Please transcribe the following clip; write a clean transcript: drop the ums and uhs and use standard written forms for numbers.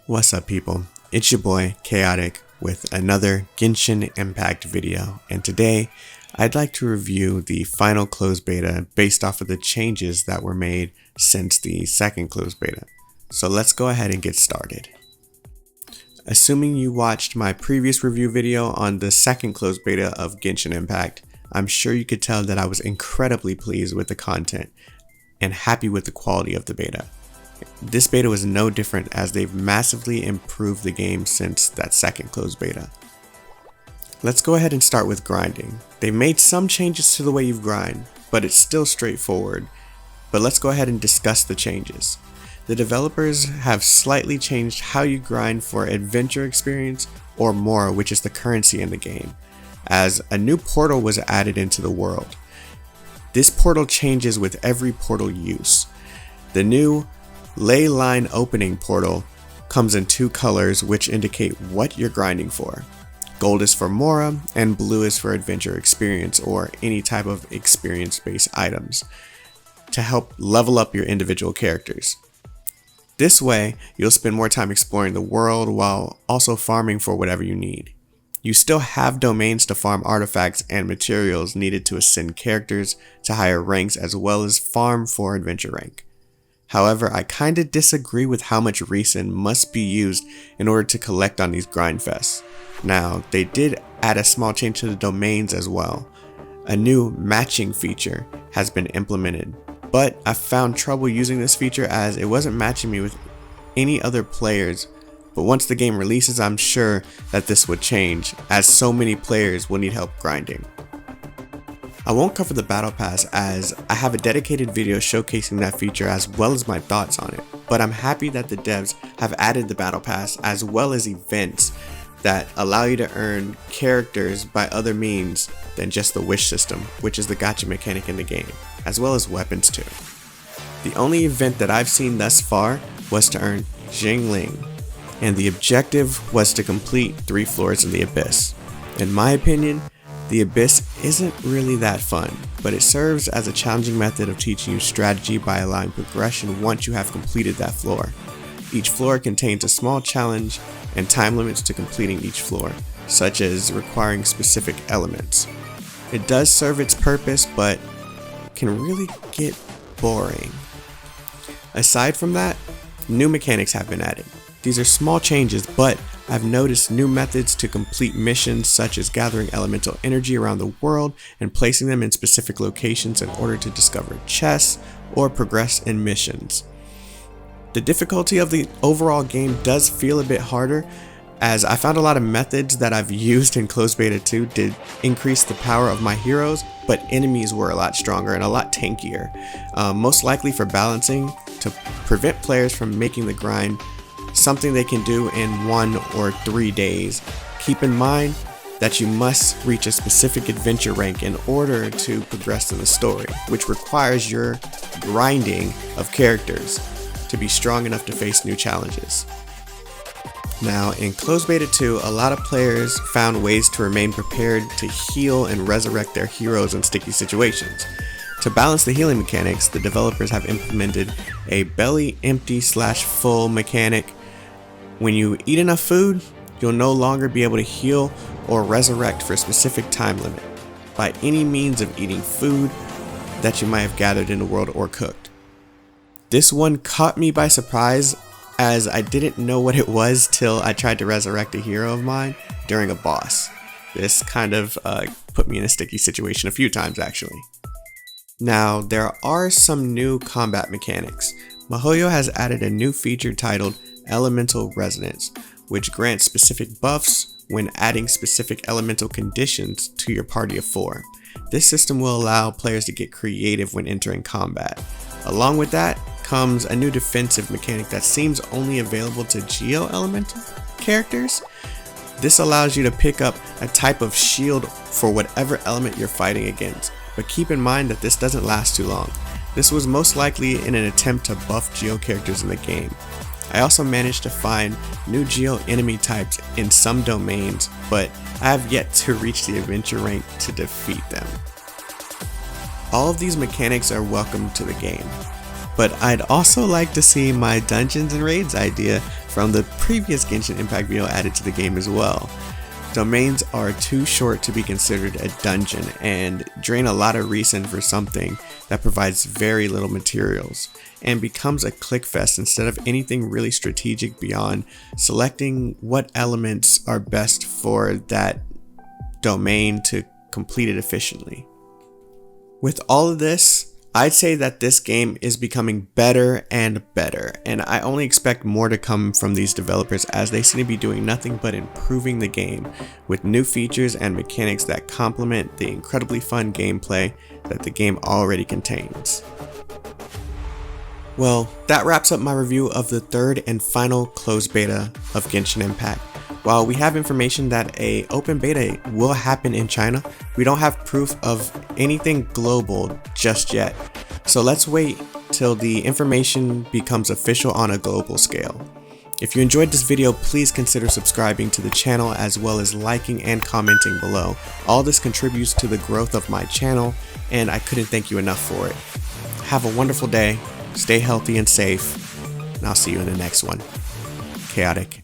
What's up, people? It's your boy Chaotic with another Genshin Impact video, and today I'd like to review the final closed beta based off of the changes that were made since the second closed beta. So let's go ahead and get started. Assuming you watched my previous review video on the second closed beta of Genshin Impact, I'm sure you could tell that I was incredibly pleased with the content and happy with the quality of the beta. This beta was no different, as they've massively improved the game since that second closed beta. Let's go ahead and start with grinding. They've made some changes to the way you grind, but it's still straightforward. But let's go ahead and discuss the changes. The developers have slightly changed how you grind for adventure experience or more, which is the currency in the game, as a new portal was added into the world. This portal changes with every portal use. The new ley line opening portal comes in two colors, which indicate what you're grinding for. Gold is for Mora and blue is for adventure experience or any type of experience-based items to help level up your individual characters. This way, you'll spend more time exploring the world while also farming for whatever you need. You still have domains to farm artifacts and materials needed to ascend characters to higher ranks, as well as farm for adventure rank. However, I kinda disagree with how much resin must be used in order to collect on these grind fests. Now, they did add a small change to the domains as well. A new matching feature has been implemented, but I found trouble using this feature as it wasn't matching me with any other players. But once the game releases, I'm sure that this would change, as so many players will need help grinding. I won't cover the battle pass, as I have a dedicated video showcasing that feature as well as my thoughts on it, but I'm happy that the devs have added the battle pass as well as events that allow you to earn characters by other means than just the wish system, which is the gacha mechanic in the game, as well as weapons too. The only event that I've seen thus far was to earn Jingling, and the objective was to complete 3 floors in the Abyss. In my opinion, the Abyss isn't really that fun, but it serves as a challenging method of teaching you strategy by allowing progression once you have completed that floor. Each floor contains a small challenge and time limits to completing each floor, such as requiring specific elements. It does serve its purpose, but can really get boring. Aside from that, new mechanics have been added. These are small changes, but I've noticed new methods to complete missions, such as gathering elemental energy around the world and placing them in specific locations in order to discover chests or progress in missions. The difficulty of the overall game does feel a bit harder, as I found a lot of methods that I've used in closed beta 2 did increase the power of my heroes, but enemies were a lot stronger and a lot tankier, most likely for balancing to prevent players from making the grind something they can do in 1 or 3 days. Keep in mind that you must reach a specific adventure rank in order to progress in the story, which requires your grinding of characters to be strong enough to face new challenges. Now, in closed beta 2, a lot of players found ways to remain prepared to heal and resurrect their heroes in sticky situations. To balance the healing mechanics, the developers have implemented a belly empty / full mechanic. When you eat enough food, you'll no longer be able to heal or resurrect for a specific time limit by any means of eating food that you might have gathered in the world or cooked. This one caught me by surprise, as I didn't know what it was till I tried to resurrect a hero of mine during a boss. This kind of put me in a sticky situation a few times actually. Now, there are some new combat mechanics. MiHoYo has added a new feature titled Elemental Resonance, which grants specific buffs when adding specific elemental conditions to your party of 4. This system will allow players to get creative when entering combat. Along with that comes a new defensive mechanic that seems only available to Geo Elemental characters. This allows you to pick up a type of shield for whatever element you're fighting against, but keep in mind that this doesn't last too long. This was most likely in an attempt to buff Geo characters in the game. I also managed to find new Geo enemy types in some domains, but I have yet to reach the adventure rank to defeat them. All of these mechanics are welcome to the game, but I'd also like to see my dungeons and raids idea from the previous Genshin Impact video added to the game as well. Domains are too short to be considered a dungeon and drain a lot of resin for something that provides very little materials and becomes a click fest instead of anything really strategic beyond selecting what elements are best for that domain to complete it efficiently. With all of this, I'd say that this game is becoming better and better, and I only expect more to come from these developers as they seem to be doing nothing but improving the game with new features and mechanics that complement the incredibly fun gameplay that the game already contains. Well, that wraps up my review of the third and final closed beta of Genshin Impact. While we have information that an open beta will happen in China, we don't have proof of anything global just yet. So let's wait till the information becomes official on a global scale. If you enjoyed this video, please consider subscribing to the channel as well as liking and commenting below. All this contributes to the growth of my channel, and I couldn't thank you enough for it. Have a wonderful day, stay healthy and safe, and I'll see you in the next one. Chaotic